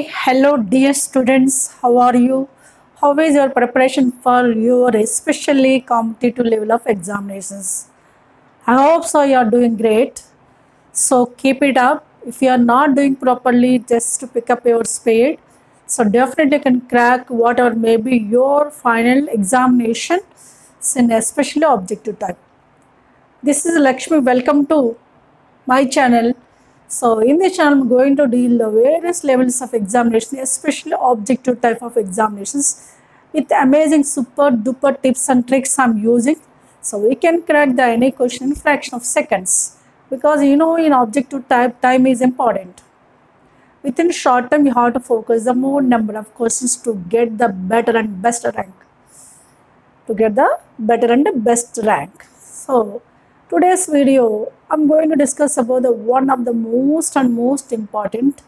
Hello dear students, how are you? How is your preparation for your especially competitive level of examinations? I hope so you are doing great. So keep it up. If you are not doing properly, just to pick up your speed. So definitely can crack whatever may be your final examination in especially objective type. This is Lakshmi. Welcome to my channel. So in this channel, I'm going to deal the various levels of examination, especially objective type of examinations with amazing super duper tips and tricks I'm using. So we can crack the any question in fraction of seconds because you know in objective type time is important. Within short term, you have to focus the more number of questions to get the better and best rank. So today's video I'm going to discuss about the one of the most important,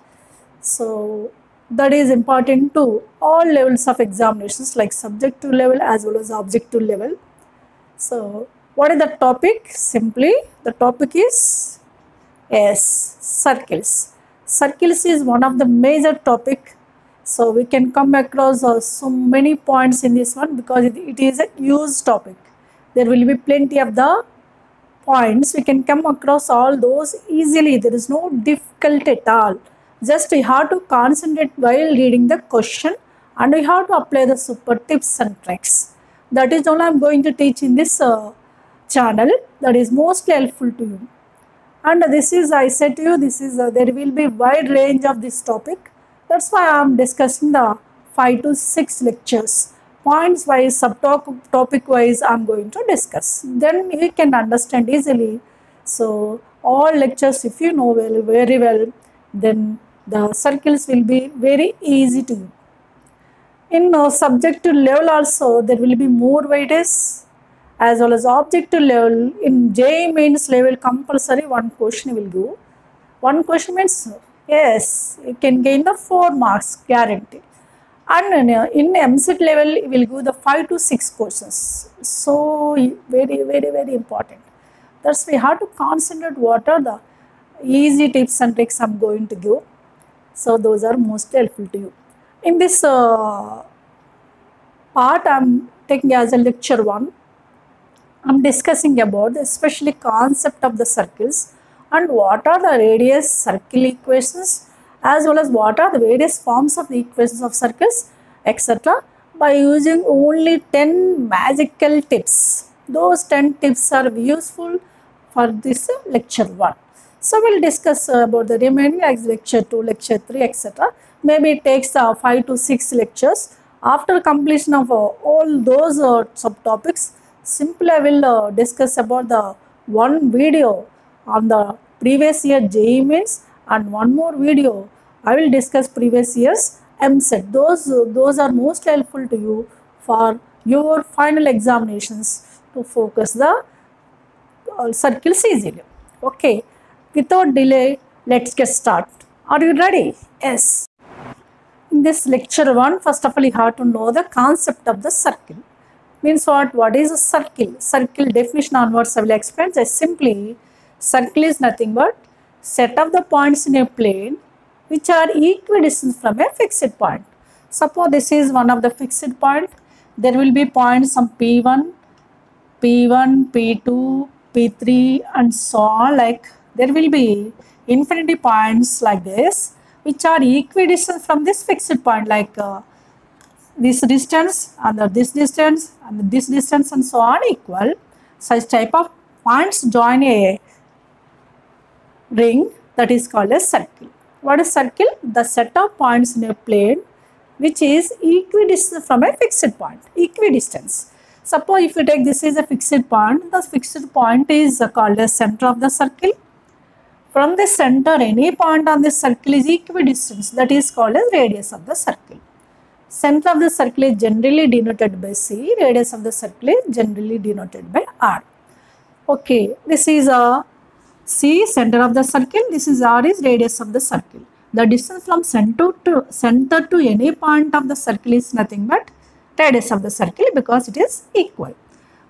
so that is important to all levels of examinations like subjective level as well as objective level. So what is the topic? Simply the topic is circles. Circles is one of the major topic. So we can come across so many points in this one because it is a huge topic. There will be plenty of the points. We can come across all those easily. There is no difficulty at all. Just we have to concentrate while reading the question and we have to apply the super tips and tricks. That is all I am going to teach in this channel. That is mostly helpful to you. And this is, I said to you, this is there will be wide range of this topic. That's why I am discussing the 5 to 6 lectures. Points wise, subtopic wise, I am going to discuss. Then you can understand easily. So all lectures, if you know very well, then the circles will be very easy to you. In subjective level also, there will be more weightage as well as objective level. In JEE Mains level, compulsory one question will go. One question means, yes, you can gain the 4 marks, guarantee. And in MCET level, we will give the 5 to 6 questions. So very important. That's why we have to concentrate what are the easy tips and tricks I'm going to give. So those are most helpful to you. In this part, I'm taking as a lecture 1. I'm discussing about the especially concept of the circles and what are the various circle equations as well as what are the various forms of the equations of circles, etc. by using only 10 magical tips. Those 10 tips are useful for this lecture 1. So we'll discuss about the remaining like lecture 2, lecture 3, etc. Maybe it takes 5 to 6 lectures. After completion of all those subtopics, simply I will discuss about the one video on the previous year JEE Mains and one more video I will discuss previous year's MCET. Those are most helpful to you for your final examinations to focus the circles easily. Okay, without delay, let's get started. Are you ready? Yes. In this lecture 1, first of all, you have to know the concept of the circle. Means what? What is a circle? Circle definition onwards I will explain. Just simply, circle is nothing but set of the points in a plane which are equidistant from a fixed point. Suppose this is one of the fixed point. There will be points some P1, P2, P3 and so on. Like there will be infinity points like this which are equidistant from this fixed point, like this distance and this distance and this distance and so on equal. Such type of points join a ring, that is called a circle. What is circle? The set of points in a plane which is equidistant from a fixed point. Equidistance. Suppose if you take this is a fixed point, the fixed point is called as center of the circle. From the center, any point on this circle is equidistant, that is called as radius of the circle. Center of the circle is generally denoted by C, radius of the circle is generally denoted by R. Okay, this is a C, center of the circle, this is R is radius of the circle. The distance from center to any point of the circle is nothing but radius of the circle because it is equal.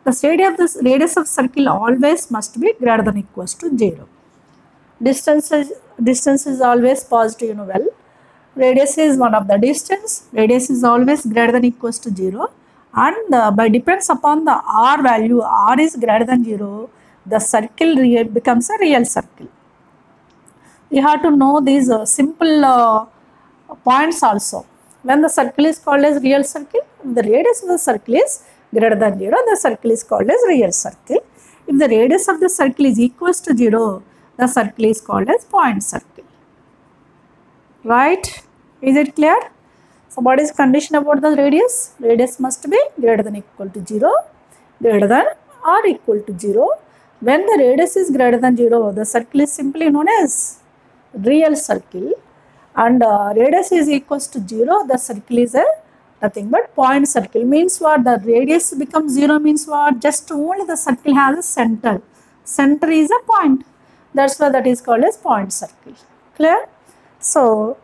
The radius of circle always must be greater than equals to 0. Distance is always positive, you know well. radius is one of the distance, radius is always greater than equals to 0, and by depends upon the r value, r is greater than 0, the circle becomes a real circle. You have to know these simple points also. When the circle is called as real circle, the radius of the circle is greater than 0, the circle is called as real circle. If the radius of the circle is equals to 0, the circle is called as point circle. Right? Is it clear? So what is condition about the radius? Radius must be greater than equal to 0, greater than or equal to 0. When the radius is greater than 0, the circle is simply known as real circle, and radius is equals to 0, the circle is a nothing but point circle. Means what? The radius becomes 0 means what? Just only the circle has a center. Center is a point. That's why that is called as point circle. Clear? So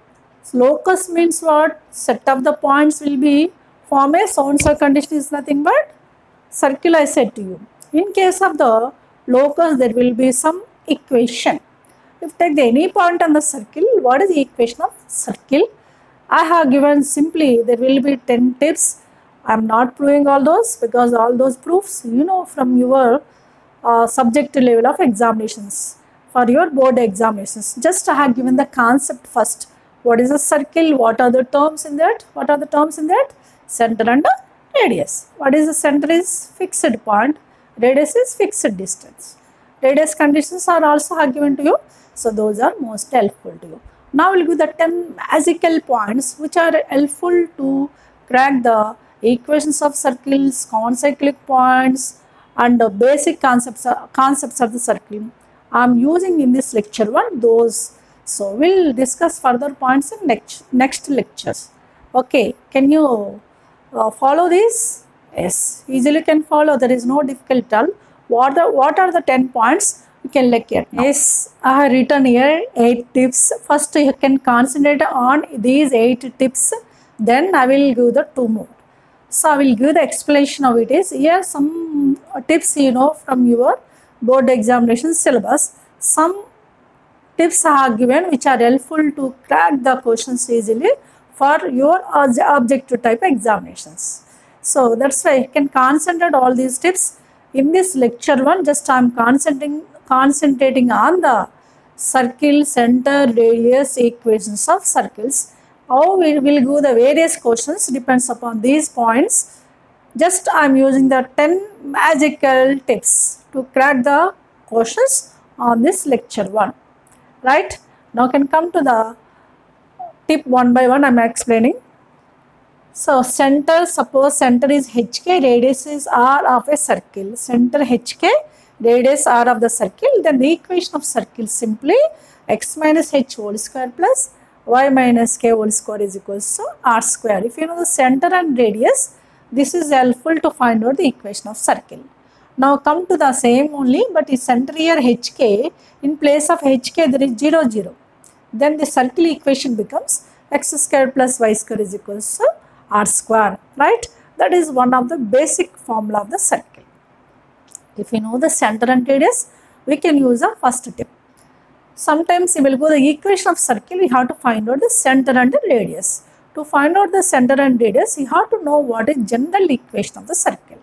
locus means what? Set of the points will be form a so-and-so condition is nothing but circle, I said to you. In case of the locus, there will be some equation. If take any point on the circle, what is the equation of circle? I have given simply, there will be 10 tips. I am not proving all those because all those proofs you know from your subject level of examinations for your board examinations. Just I have given the concept first. What is a circle? What are the terms in that? What are the terms in that? Center and radius. What is the center is fixed point, radius is fixed distance. Radius conditions are also given to you. So those are most helpful to you. Now we will give the 10 magical points which are helpful to crack the equations of circles, concyclic points, and the basic concepts of the circle. I am using in this lecture 1 those. So we will discuss further points in next lectures. Okay, can you follow this? Yes, easily can follow. There is no difficulty at all. What are the 10 points? You can look at. Yes, I have written here 8 tips. First you can concentrate on these 8 tips. Then I will give the 2 more. So I will give the explanation of it is here some tips you know from your board examination syllabus. Some tips I have given which are helpful to crack the questions easily for your objective type examinations. So that's why you can concentrate all these tips. In this lecture 1, just I am concentrating on the circle, center, radius equations of circles. How we will do the various questions depends upon these points. Just I am using the 10 magical tips to crack the questions on this lecture 1. Right? Now can come to the tip one by one I am explaining. So center, suppose center is HK, radius is R of a circle. Center HK, radius R of the circle. Then the equation of circle simply x minus h whole square plus y minus k whole square is equals to R square. If you know the center and radius, this is helpful to find out the equation of circle. Now come to the same only, but is center here HK, in place of HK there is 0, 0. Then the circle equation becomes x square plus y square is equals to R square, right? That is one of the basic formula of the circle. If you know the center and radius, we can use a first tip. Sometimes you will go the equation of circle, we have to find out the center and the radius. To find out the center and radius, you have to know what is general equation of the circle.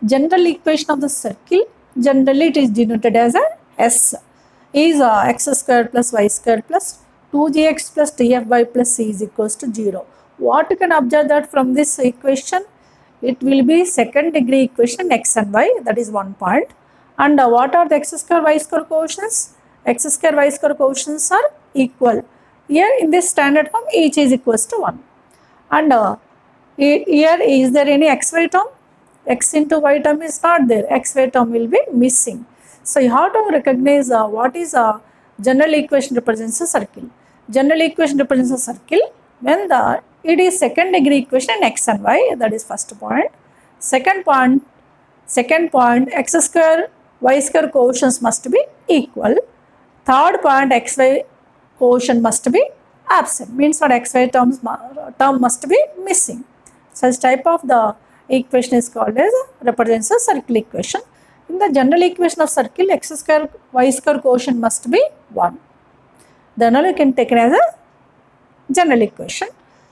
General equation of the circle, generally it is denoted as a S, is x square plus y square plus 2gx plus tfy plus c is equals to 0. What you can observe that from this equation, it will be second degree equation x and y, that is 1 point. And what are the x square y square coefficients? X square y square coefficients are equal. Here in this standard form, each is equals to 1. And here is there any xy term? X into y term is not there, xy term will be missing. So you have to recognize what is a general equation represents a circle. General equation represents a circle when it is second degree equation in x and y, that is first point. Second point, x square y square coefficients must be equal. Third point, xy quotient must be absent, means that xy term must be missing. Such type of the equation is called as represents a circle equation. In the general equation of circle, x square y square quotient must be 1. Then only you can take it as a general equation.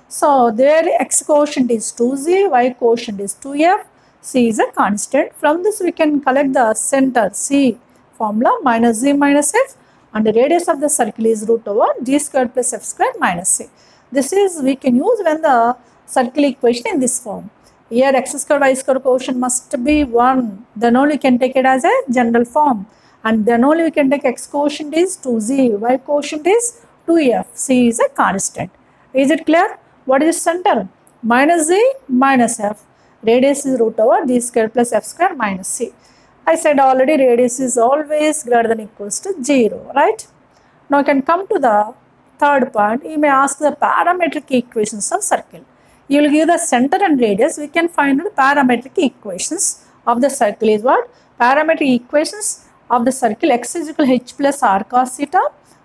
So their x quotient is 2z, y quotient is 2f, c is a constant. From this we can collect the center c formula minus z minus f, and the radius of the circle is root over g square plus f square minus c. This is we can use when the circle equation in this form. Here x square y square quotient must be 1, then only we can take it as a general form, and then only we can take x quotient is 2z, y quotient is 2f, c is a constant. Is it clear? What is center? Minus z minus f. Radius is root over d square plus f square minus c. I said already radius is always greater than equals to 0, right? Now I can come to the third point. You may ask the parametric equations of circle. You will give the center and radius. We can find the parametric equations of the circle is what? Parametric equations of the circle x is equal to h plus r cos theta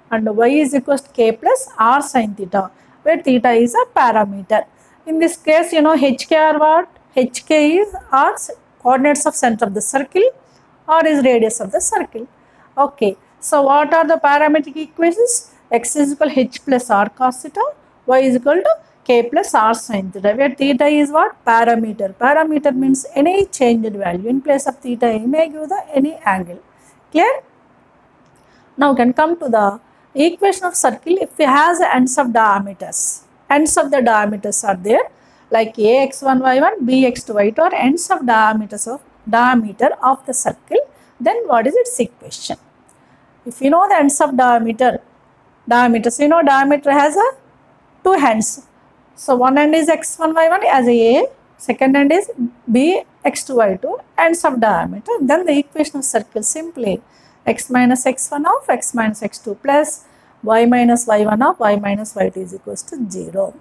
and y is equal to k plus r sin theta, where theta is a parameter. In this case, you know hk are what? Hk is r coordinates of center of the circle, or is radius of the circle. Okay, so what are the parametric equations? X is equal to h plus r cos theta, y is equal to k plus r sin theta, where theta is what? Parameter. Parameter means any changed value. In place of theta, you may give the any angle. Clear? Now we can come to the equation of circle if it has ends of diameters. Ends of the diameters are there, like ax1 y1, bx2 y2 are ends of diameter of the circle. Then what is its equation? If you know the ends of diameters, you know diameter has a two ends. So one end is x1 y1 as a, second end is b x2 y2, ends of diameter. Then the equation of circle simply x minus x1 of x minus x2 plus y minus y1 of y minus y2 is equals to 0.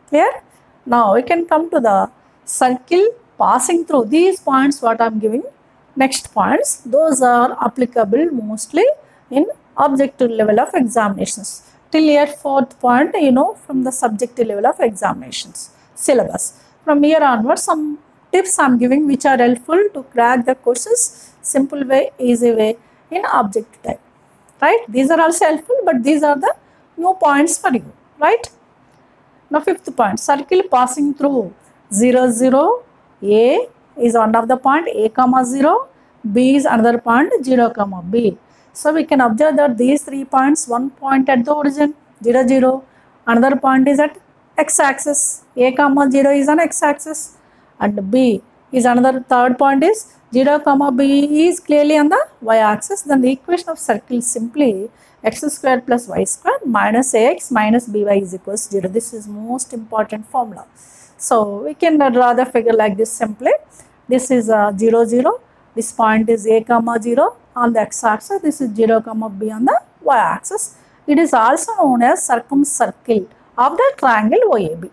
Clear? Now we can come to the circle passing through these points what I am giving. Next points, those are applicable mostly in objective level of examinations. Till here fourth point, you know, from the subjective level of examinations syllabus. From here onwards, some tips I am giving which are helpful to crack the questions simple way, easy way in objective type. Right? These are also helpful, but these are the new points for you. Right? Now fifth point, circle passing through 0, 0, A is one of the point, A comma 0, B is another point, 0 comma B. So we can observe that these 3 points, one point at the origin 0, 0, another point is at x-axis, A comma 0 is on x-axis, and B is another third point is 0 comma B is clearly on the y-axis. Then the equation of circle is simply x square plus y square minus ax minus by is equals 0. This is most important formula. So we can draw the figure like this simply. This is 0, 0. This point is a comma 0 on the x-axis. This is 0 comma b on the y-axis. It is also known as circumcircle of the triangle OAB.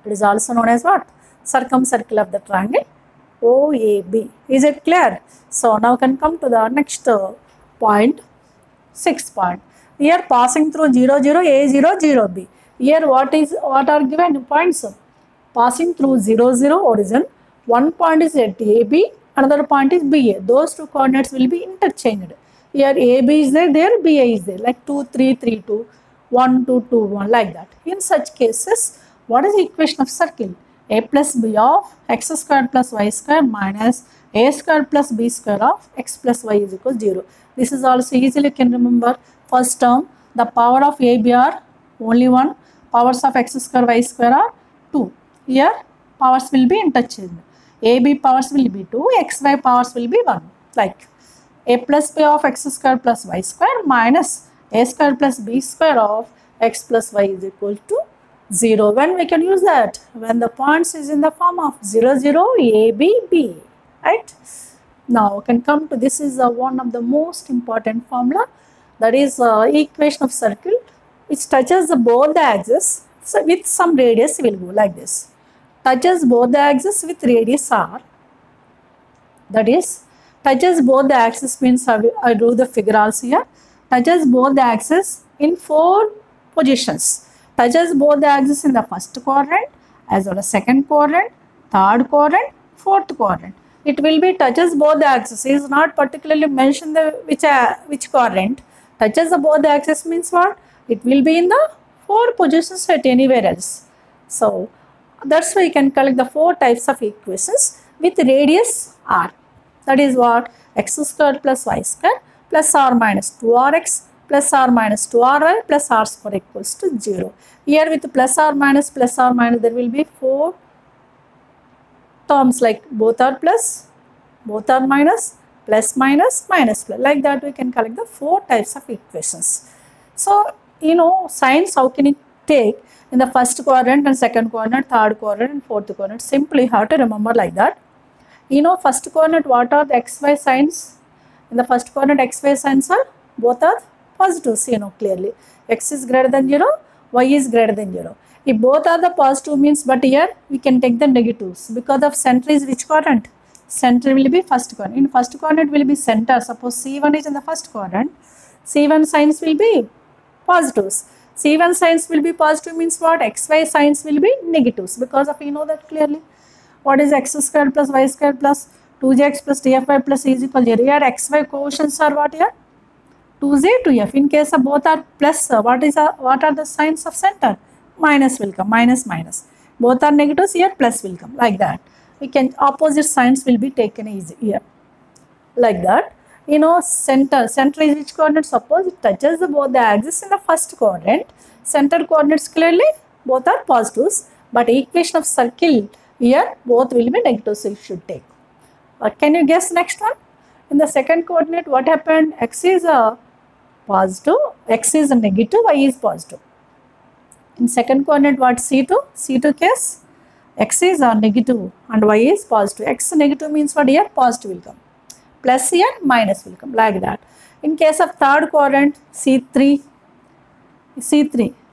It is also known as what? Circumcircle of the triangle OAB. Is it clear? So now can come to the next point, sixth point. Here passing through 0, 0, A, 0, 0, B. Here what are given points? Passing through 0, 0 origin. One point is at AB, another point is BA. Those two coordinates will be interchanged. Here AB is there, BA is there, like 2, 3, 3, 2, 1, 2, 2, 1, like that. In such cases, what is the equation of circle? A plus B of x square plus y square minus a square plus b square of x plus y is equal to 0. This is also easily can remember. First term, the power of AB are only 1, powers of x square y square are 2. Here powers will be interchanged. AB powers will be 2, xy powers will be 1. Like a plus b of x square plus y square minus a square plus b square of x plus y is equal to 0. When we can use that? When the points is in the form of 0, 0, A, B, B. Right? Now we can come to this is one of the most important formula, that is equation of circle which touches both the axes. So with some radius we will go like this. Touches both the axes with radius r. That is touches both the axes means I drew the figure also here. Touches both the axes in 4 positions. Touches both the axes in the first quadrant as well as second quadrant, third quadrant, fourth quadrant. It will be touches both the axes. It is not particularly mentioned the which quadrant. Touches both the axes means what? It will be in the 4 positions at anywhere else. So that's why you can collect the 4 types of equations with radius r. That is what? X square plus y square plus r minus 2rx plus r minus 2ry plus r square equals to 0. Here with plus r minus there will be 4 terms like both are plus, both are minus, plus minus, minus plus. Like that we can collect the 4 types of equations. So, signs how can you take in the first quadrant and second quadrant, third quadrant and fourth quadrant. Simply have to remember like that. First quadrant, what are the xy signs? In the first quadrant, xy signs are both are positives, clearly. X is greater than 0, y is greater than 0. If both are the positive means, but here we can take the negatives because of center is which quadrant? Center will be first quadrant. In first quadrant will be center. Suppose C1 is in the first quadrant. C1 signs will be positives. C1 signs will be positive means what? XY signs will be negatives because of that clearly. What is x square plus y square plus 2x plus dfy plus e is equal to 0? Here xy coefficients are what here? 2z to f. In case of both are plus, what are the signs of center? Minus will come, minus minus. Both are negatives, here plus will come, like that. We can, opposite signs will be taken easy here, like that. Center is which coordinate? Suppose it touches both the axis in the first quadrant. Center coordinates clearly both are positives, but equation of circle here both will be negative, so you should take. Can you guess next one? In the second coordinate, what happened? X is a positive, x is a negative, y is positive. In second coordinate, what? C2? C2 case, x is a negative and y is positive. X negative means what? Here positive will come. Plus here minus will come, like that. In case of third quadrant, C3,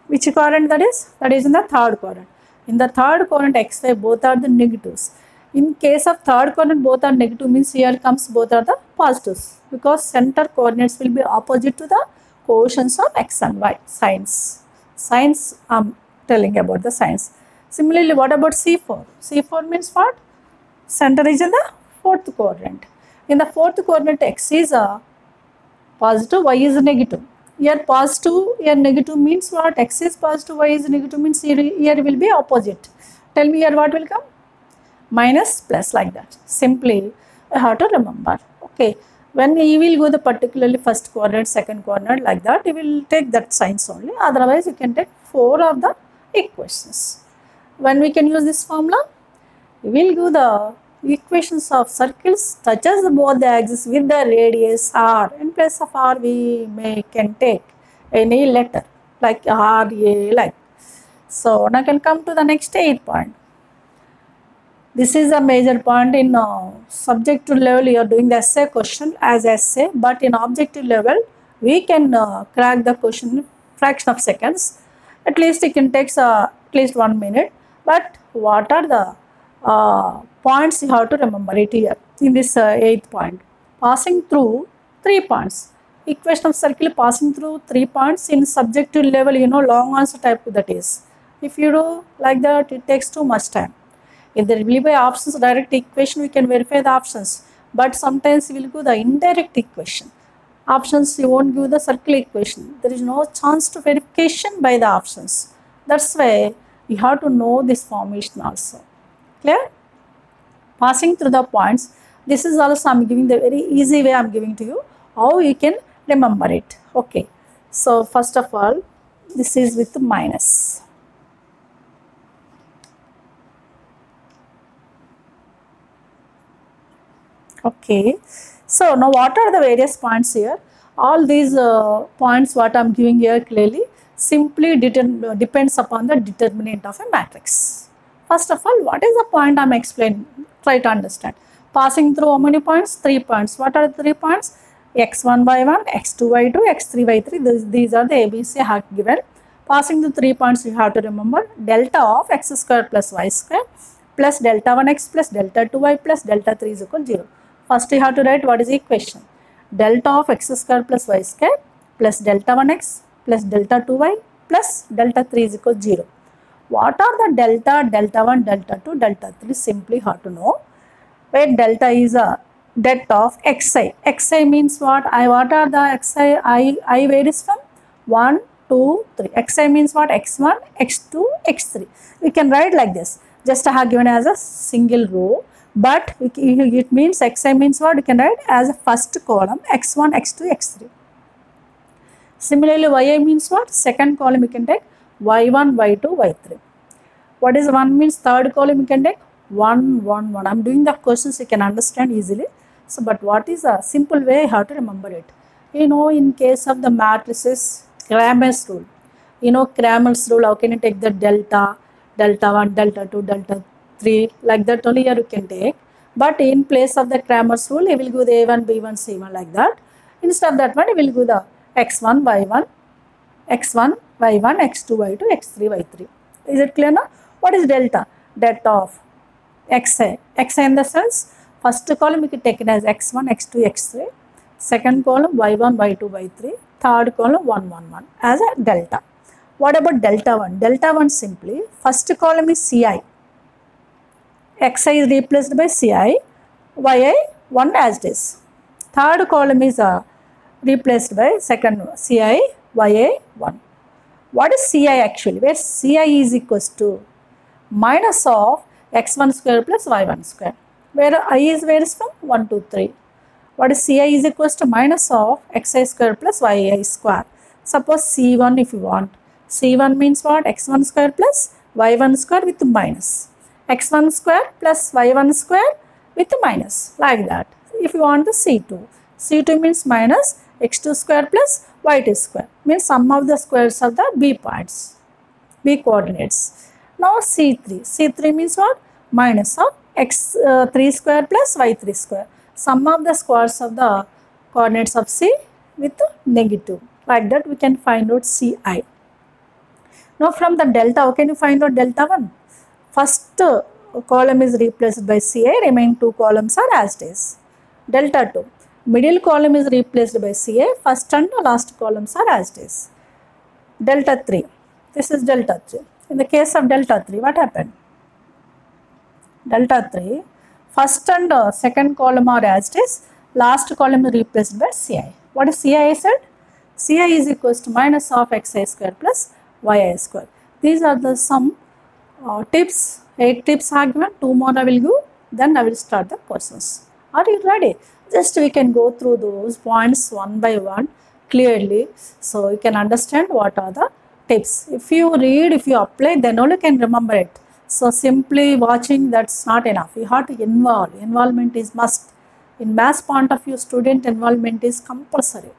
which quadrant that is? That is in the third quadrant. In the third quadrant, xy both are the negatives. In case of third quadrant, both are negative means here comes both are the positives because center coordinates will be opposite to the coefficients of x and y signs. Signs I'm telling about the signs. Similarly, what about C4? C4 means what? Center is in the fourth quadrant. In the fourth quadrant, x is a positive, y is a negative. Here positive, here negative means what? X is positive, y is negative means here will be opposite. Tell me here what will come? Minus plus, like that. Simply I have to remember. Okay. When you will go the particularly first quadrant, second quadrant, like that, you will take that signs only. Otherwise, you can take 4 of the equations. When we can use this formula, we will do the equations of circles touches both the axis with the radius r. In place of r, we can take any letter like r, a, like. So now can come to the next 8 point. This is a major point in subjective level. You are doing the essay question as essay, but in objective level, we can crack the question in fraction of seconds. At least it can take at least 1 minute. But what are the points you have to remember it here in this 8th point? Passing through 3 points. Equation of circle passing through 3 points in subjective level, long answer type that is. If you do like that, it takes too much time. If there will be options, direct equation, we can verify the options. But sometimes we will give the indirect equation. Options, you won't give the circle equation. There is no chance to verification by the options. That's why you have to know this formation also. Clear? Passing through the points. This is also I am giving the very easy way I am giving to you. How you can remember it. Okay. So first of all, this is with minus. Okay, so now what are the various points here? All these points what I am giving here clearly simply depends upon the determinant of a matrix. First of all, what is the point I am explaining? Try to understand. Passing through how many points? 3 points. What are the 3 points? x1 by 1, x2 by 2, x3 by 3. These are the ABC I have given. Passing through 3 points, you have to remember delta of x square plus y square plus delta 1x plus delta 2y plus delta 3 is equal to 0. First, you have to write what is the equation. Delta of x square plus y square plus delta 1x plus delta 2y plus delta 3 is equal to 0. What are the delta, delta 1, delta 2, delta 3? Simply have to know. Where delta is a det of xi. Xi means what? What are the xi? I varies from 1 2, 3. Xi means what? X1, X2, X3. We can write like this. Just I have given as a single row, but it means Xi means what? We can write as a first column X1, X2, X3. Similarly, Yi means what? Second column we can take Y1, Y2, Y3. What is 1 means? Third column we can take 1, 1, 1. I am doing the questions you can understand easily. So, but what is a simple way how to remember it? You know, in case of the matrices, Cramer's rule. You know Cramer's rule, how can you take the delta, delta 1, delta 2, delta 3, like that only here you can take. But in place of the Cramer's rule, you will go the A1, B1, C1 like that. Instead of that one, you will go the X1, Y1, X1, Y1, X2, Y2, X3, Y3. Is it clear now? What is delta? Delta of Xi. Xi in the sense, first column we can take it as X1, X2, X3. Second column Y1, Y2, Y3. Third column 1, 1, 1 as a delta. What about delta 1? Delta 1 simply, first column is Ci. Xi is replaced by Ci. Yi 1 as it is. Third column is replaced by second Ci, Ya 1. What is Ci actually? Where Ci is equals to minus of x1 square plus y1 square. Where I is where is from? 1, 2, 3. What is Ci is equals to minus of xi square plus yi square. Suppose C1 if you want. C1 means what? X1 square plus y1 square with minus. X1 square plus y1 square with minus. Like that. If you want the C2. C2 means minus x2 square plus y2 square. Means sum of the squares of the B points. B coordinates. Now C3. C3 means what? Minus of x3 square plus y3 square. Sum of the squares of the coordinates of C with negative. Like that we can find out Ci. Now from the delta, how can you find out delta 1? First column is replaced by Ci, remaining two columns are as it is. Delta 2. Middle column is replaced by Ci, first and last columns are as it is. Delta 3. This is delta 3. In the case of delta 3, what happened? Delta 3, first and second column are as it is, last column is replaced by Ci. What is Ci I said? Ci is equals to minus of xi square plus yi square. These are the some tips, 8 tips are given, 2 more I will give, then I will start the questions. Are you ready? Just we can go through those points one by one clearly, so you can understand what are the tips. If you read, if you apply, then only can remember it. So simply watching, that's not enough. You have to involve. Involvement is must. In maths point of view, student involvement is compulsory.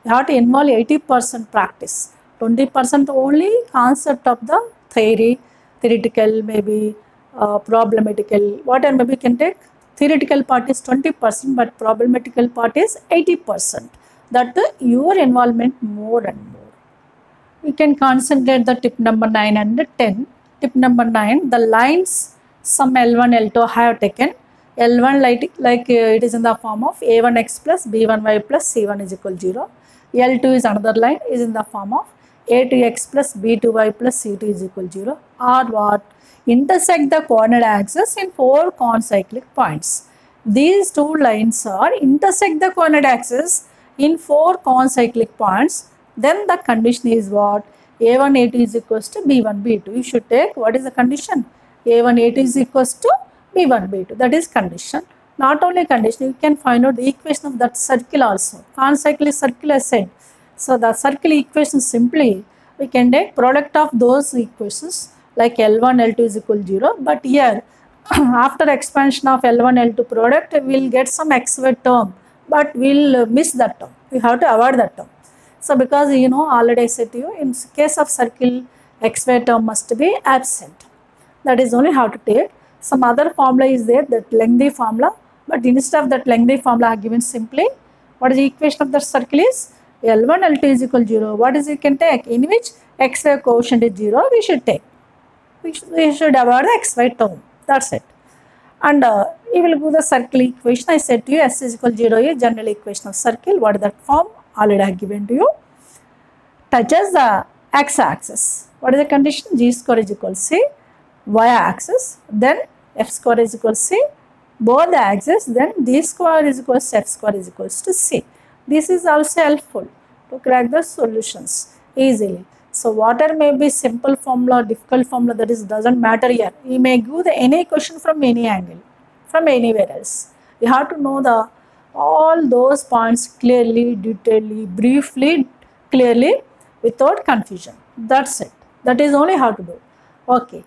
You have to involve 80% practice, 20% only concept of the theory, theoretical, maybe problematical, whatever maybe you can take. Theoretical part is 20%, but problematical part is 80%. That your involvement more and more. You can concentrate the tip number 9 and 10. Tip number 9, the lines some L1, L2 have taken. L1 like it is in the form of A1x plus B1y plus C1 is equal to 0. L2 is another line, is in the form of A2x plus B2y plus C2 is equal to 0. Or what? Intersect the coordinate axis in 4 concyclic points. These two lines are intersect the coordinate axis in 4 concyclic points. Then the condition is what? A1, A2 is equals to B1, B2. You should take, what is the condition? A1, A2 is equals to B1, B2. That is condition. Not only condition, you can find out the equation of that circle also. Concyclic circle I said. So the circle equation simply, we can take product of those equations like L1, L2 is equal to 0. But here, after expansion of L1, L2 product, we will get some xy term. But we will miss that term. We have to avoid that term. So because you know, already I said to you, in case of circle, xy term must be absent. That is only how to take. Some other formula is there, that lengthy formula. But instead of that lengthy formula, I have given simply, what is the equation of the circle is? L1, L2 is equal to 0. What is you can take? In which xy quotient is 0, we should take. We should avoid the xy term. That's it. And you will go the circle equation. I said to you, S is equal to 0 is general equation of circle. What is that form? Already I have given to you. Touches the x-axis. What is the condition? G square is equal to C. Y-axis. Then F square is equal to C. Both the axes. Then D square is equal to F square is equal to C. This is also helpful to crack the solutions easily. So water may be simple formula, difficult formula, that is doesn't matter here. You may give the any question from any angle, from anywhere else. You have to know the all those points clearly, detailedly, briefly, clearly, without confusion. That's it. That is only how to do. Okay.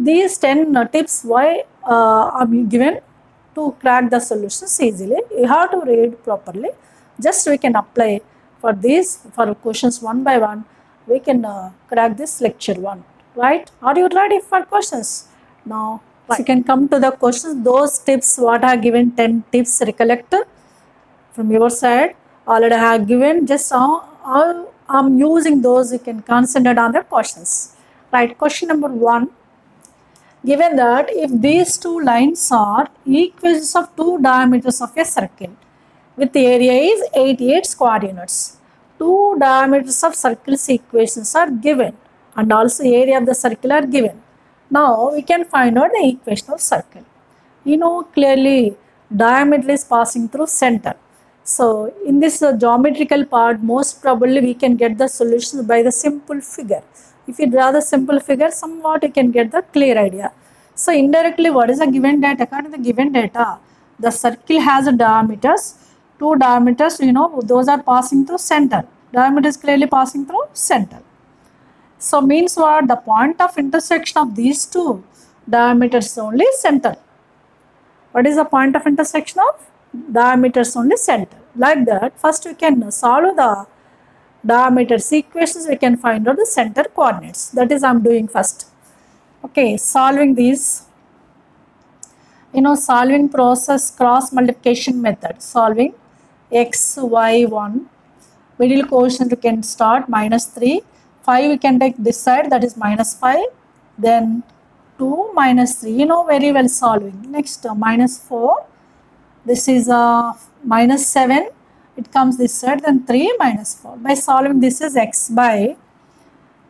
These 10 tips why are given to crack the solutions easily. You have to read properly. Just we can apply for these, for questions one by one. We can crack this lecture 1, right? Are you ready for questions? Now, you can come to the questions. Those tips what I have given, 10 tips, recollect from your side. Already I have given, just I'm using those, you can concentrate on the questions. Right, question number 1. Given that if these two lines are equations of two diameters of a circle with the area is 88 square units, two diameters of circles equations are given and also area of the circle are given. Now we can find out the equation of circle. You know clearly diameter is passing through center. So in this geometrical part, most probably we can get the solutions by the simple figure. If you draw the simple figure, somewhat you can get the clear idea. So indirectly, what is the given data? According to the given data, the circle has a diameters. Two diameters, you know, those are passing through center. Diameter is clearly passing through center. So means what? The point of intersection of these two diameters only center. What is the point of intersection of diameters only center? Like that, first we can solve the diameters equations, we can find out the center coordinates. That is I am doing first. Okay, solving these, you know, solving process cross multiplication method, solving x, y, 1, middle quotient we can start -3, 5 we can take this side, that is -5, then 2 -3, you know very well solving. Next -4, this is -7, it comes this side, then 3 -4. By solving this is x by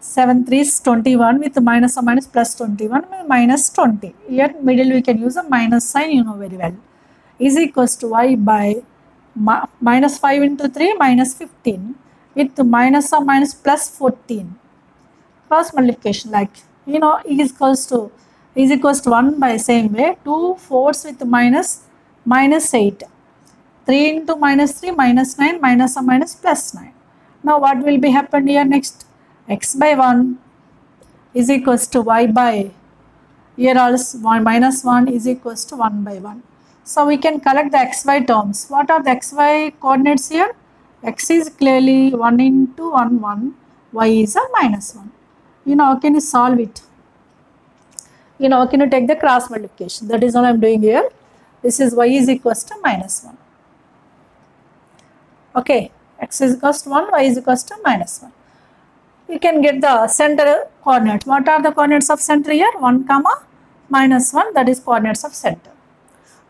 7 3 is 21 with minus or minus plus 21 minus 20. Here middle we can use a minus sign, you know very well, is equals to y by -5 into 3 -15 with minus or minus plus 14. Cross multiplication, like you know, is equals to 1 by same way, 2 4s with -8. 3 into -3 -9 minus or minus plus 9. Now what will be happened here next? X by 1 is equals to y by, here also -1 is equals to 1 by 1. So we can collect the xy terms. What are the xy coordinates here? X is clearly 1 into 1 1, y is a -1. You know, how can you solve it? You know, how can you take the cross multiplication? That is what I am doing here. This is y is equals to -1. Okay, x is equals to 1, y is equals to -1. You can get the center coordinates. What are the coordinates of center here? 1 comma -1, that is coordinates of center.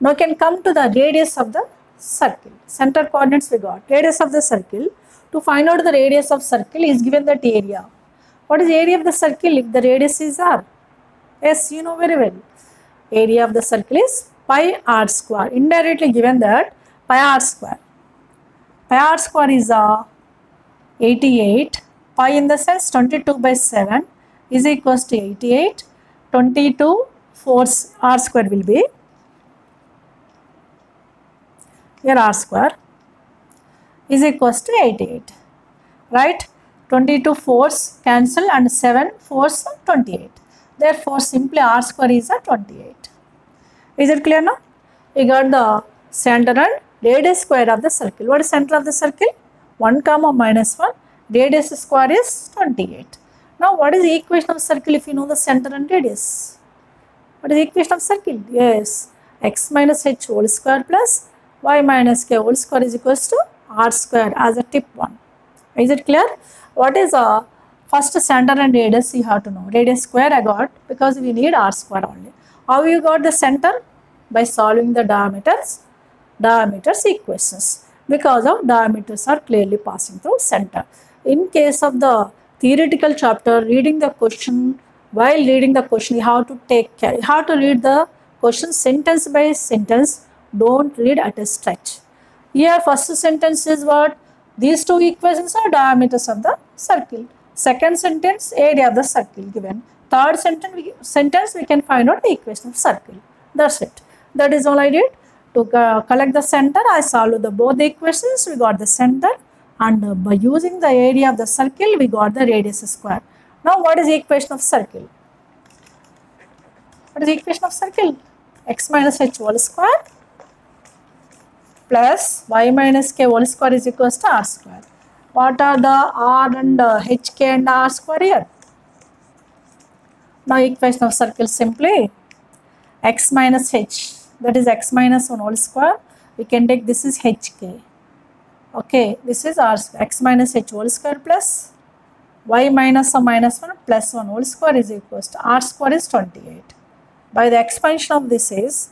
Now you can come to the radius of the circle. Center coordinates we got. Radius of the circle. To find out the radius of circle is given that area. What is area of the circle if the radius is r? Yes, you know very well. Area of the circle is pi r square. Indirectly given that pi r square. Pi r square is 88. Pi in the sense 22 by 7 is equals to 88. 22 4 r square will be, here r square is equals to 88, right? 22 4s cancel and 7 4s 28. Therefore, simply r square is a 28. Is it clear now? We got the center and radius square of the circle. What is center of the circle? 1 comma -1. Radius square is 28. Now, what is the equation of circle if you know the center and radius? What is the equation of circle? Yes, x minus h whole square plus y minus k whole square is equals to r square as a tip 1. Is it clear? What is first center and radius you have to know. Radius square I got because we need r square only. How you got the center? By solving the diameters equations. Because of diameters are clearly passing through center. In case of the theoretical chapter, reading the question, while reading the question you have to take care. You have to read the question sentence by sentence. Don't read at a stretch. Here first sentence is what? These two equations are diameters of the circle. Second sentence, area of the circle given. Third sentence we can find out the equation of circle. That's it. That is all I did. To collect the center, I solved both the equations. We got the center, and by using the area of the circle, we got the radius square. Now, what is the equation of circle? What is the equation of circle? X minus h whole square plus y minus k whole square is equals to r square. What are the r and hk and r square here? Now, equation of circle simply x minus h, that is x minus 1 whole square. We can take this is hk. Okay, this is r square. X minus h whole square plus y minus or minus 1 plus 1 whole square is equals to r square is 28. By the expansion of this is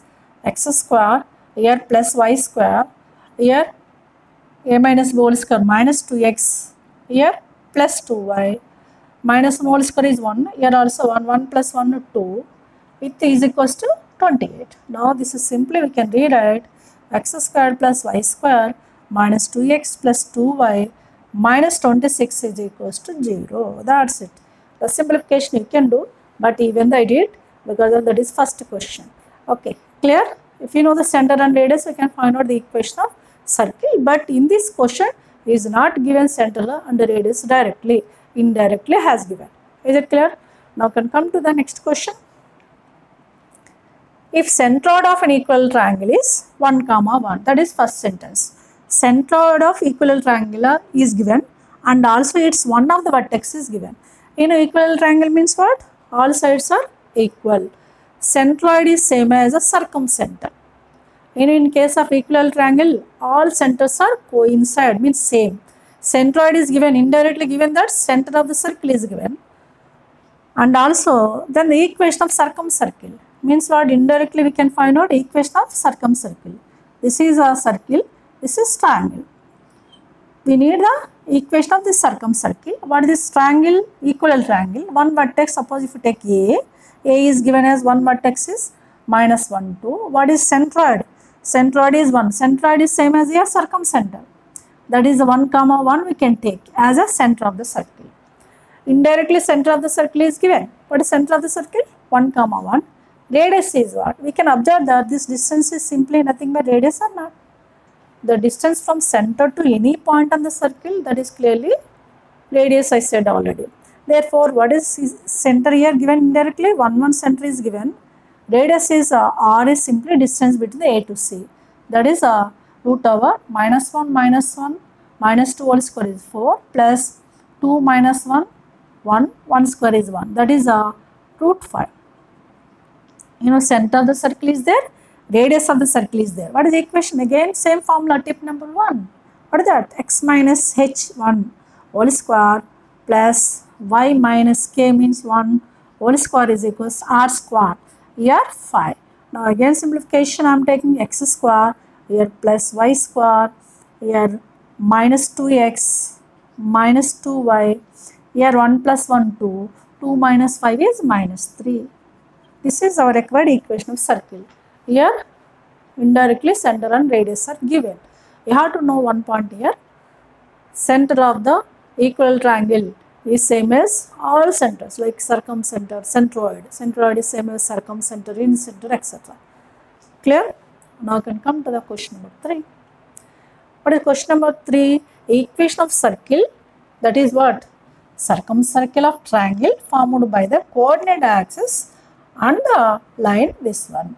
x square here plus y square here a minus b whole square minus 2x here plus 2y minus 1 whole square is 1 here also 1 plus 1 2 with is equals to 28. Now this is simply we can rewrite x square plus y square minus 2x plus 2y minus 26 is equals to 0. That's it. The simplification you can do, but even I did because that is first question. Okay, clear? If you know the center and radius, you can find out the equation of circle. But in this question, is not given center and radius directly, indirectly has given. Is it clear? Now can come to the next question. If centroid of an equilateral triangle is 1, 1, that is first sentence. Centroid of equilateral triangle is given and also its one of the vertex is given. In an equilateral triangle means what? All sides are equal. Centroid is same as a circumcenter. In case of equilateral triangle, all centers are coincide, means same. Centroid is given, indirectly given that center of the circle is given. And also then the equation of circumcircle means what? Indirectly we can find out equation of circumcircle. This is a circle, this is triangle. We need the equation of this circumcircle. What is this triangle? Equilateral triangle. One vertex, suppose if you take A is given as one vertex is minus 1, 2. What is centroid? Centroid is 1. Centroid is same as a circumcenter. That is 1, 1 we can take as a center of the circle. Indirectly center of the circle is given. What is center of the circle? 1, 1. Radius is what? We can observe that this distance is simply nothing but radius or not. The distance from center to any point on the circle, that is clearly radius, I said already. Therefore, what is center here given indirectly? 1, 1 center is given. Radius is r is simply distance between the A to C. That is root over minus 1 minus 2 whole square is 4 plus 2 minus 1 square is 1. That is root 5. You know, center of the circle is there, radius of the circle is there. What is the equation? Again, same formula, tip number 1. What is that? X minus h1 whole square plus y minus k means 1 whole square is equals r square. Here 5. Now again simplification, I am taking x square here plus y square here minus 2x minus 2y here 1 plus 1 2 2 minus 5 is minus 3. This is our required equation of circle. Here indirectly center and radius are given. You have to know one point here. Center of the equilateral triangle is same as all centers like circumcenter, centroid. Centroid is same as circumcenter, incenter, etc. Clear? Now can come to the question number 3. What is question number 3? Equation of circle, that is what? Circumcircle of triangle formed by the coordinate axis and the line this one.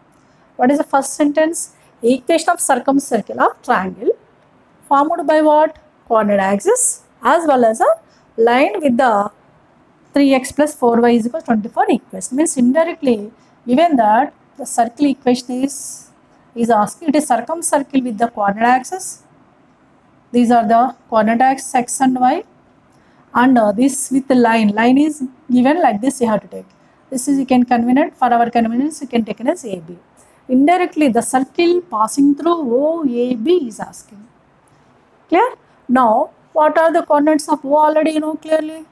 What is the first sentence? Equation of circumcircle of triangle formed by what? Coordinate axis as well as a line with the 3x plus 4y is equal to 24 equation. Means indirectly given that the circle equation is asking, it is circumcircle with the coordinate axis. These are the coordinate axis x and y, and this with the line. Line is given like this, you have to take. This is you can convenient, for our convenience you can take it as AB. Indirectly the circle passing through OAB is asking. Clear? Now what are the coordinates of O? Already you know clearly.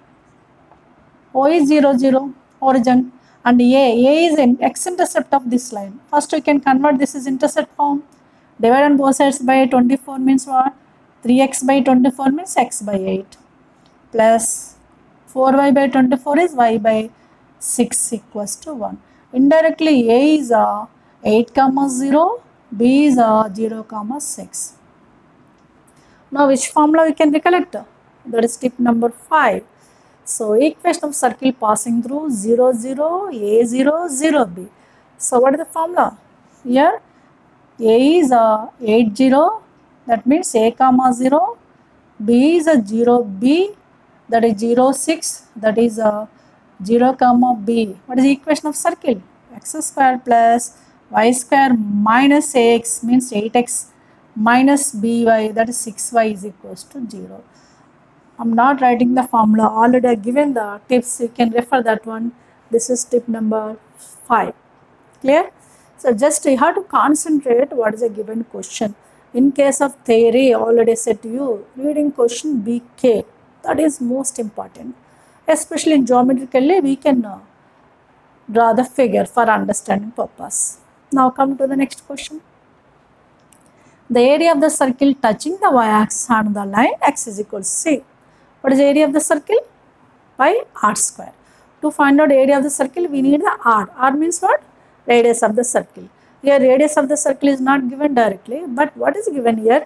O is 0, 0 origin, and A is an x-intercept of this line. First we can convert this is intercept form. Divide on both sides by 24 means what? 3x by 24 means x by 8 plus 4y by 24 is y by 6 equals to 1. Indirectly a is 8 comma 0, b is 0 comma 6. Now which formula we can recollect? That is tip number 5. So equation of circle passing through 0 0 a 0 0 b. So what is the formula? Here a is 8 0, that means a comma 0, b is 0 b, that is 0 6, that is 0 comma b. What is the equation of circle? X square plus y square minus ax means 8x minus by, that is 6y is equals to 0. I am not writing the formula, already I given the tips, you can refer that one. This is tip number 5. Clear? So just you have to concentrate what is a given question. In case of theory, already said to you, reading question BK, that is most important. Especially in geometrically, we can draw the figure for understanding purpose. Now come to the next question. The area of the circle touching the y-axis on the line x is equal to c. What is the area of the circle? Pi r square. To find out area of the circle, we need the r. R means what? Radius of the circle. Here radius of the circle is not given directly, but what is given here?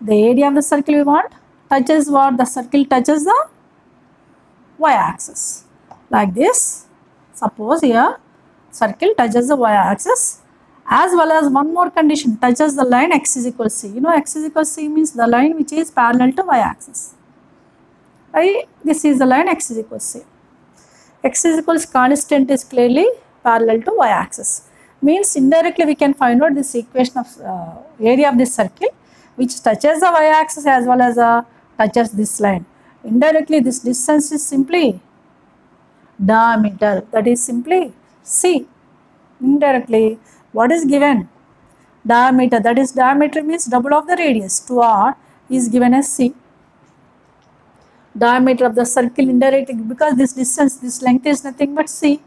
The area of the circle we want touches what? The circle touches the y-axis. Like this. Suppose here circle touches the y-axis, as well as one more condition, touches the line x is equal to c. You know x is equal to c means the line which is parallel to y-axis. Right? This is the line x is equal to c. X is equal to constant is clearly parallel to y-axis. Means indirectly we can find out this equation of area of this circle which touches the y-axis as well as touches this line. Indirectly this distance is simply diameter, that is simply c. Indirectly what is given? Diameter, that is diameter means double of the radius, 2r is given as c. Diameter of the circle indirectly, because this distance, this length is nothing but c.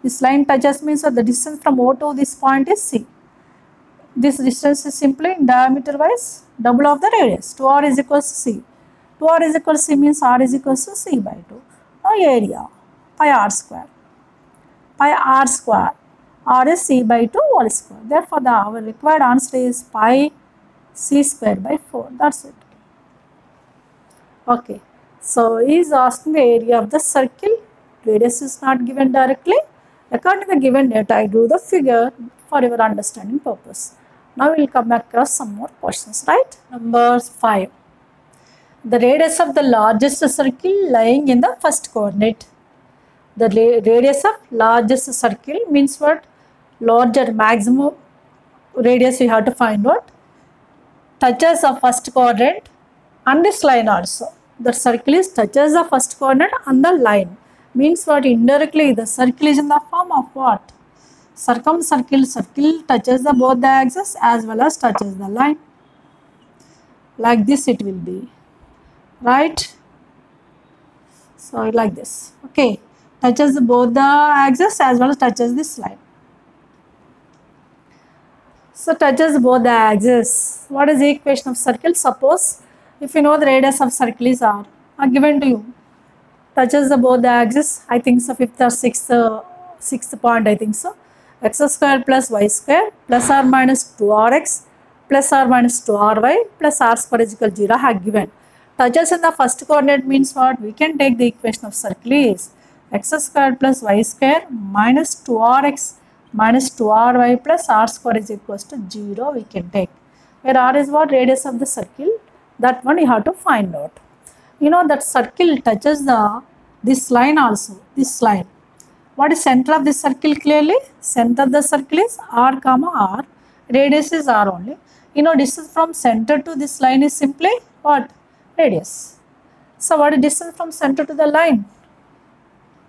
This line touches means the distance from O to this point is c. This distance is simply diameter wise double of the radius, 2r is equal to c. 2r is equal to c means r is equal to c by 2. Now area, pi r square. Pi r square, r is c by 2 whole square. Therefore, our required answer is pi c square by 4. That's it. Okay. So, he is asking the area of the circle. Radius is not given directly. According to the given data, I do the figure for your understanding purpose. Now, we will come across some more questions, right? Number 5. The radius of the largest circle lying in the first coordinate. The radius of largest circle means what? Larger maximum radius you have to find out. Touches the first coordinate and this line also. The circle is touches the first coordinate and the line. Means what? Indirectly the circle is in the form of what? Circumcircle. Circle touches the both the axes as well as touches the line. Like this it will be. Right? So like this. Okay. Touches both the axes as well as touches this line. So touches both the axes. What is the equation of circle? Suppose if you know the radius of circle is r, are given to you. Touches the both the axes. I think so. Fifth or sixth point. I think so. X square plus y square plus or minus 2rx plus or minus 2ry plus r square is equal to 0 have given. Touches in the first coordinate means what? We can take the equation of circle is x square plus y square minus 2rx minus 2ry plus r square is equal to 0 we can take. Where r is what? Radius of the circle. That one you have to find out. You know that circle touches this line also. This line. What is center of this circle clearly? Center of the circle is r comma r. Radius is r only. You know distance from center to this line is simply what? Radius. So what is distance from center to the line?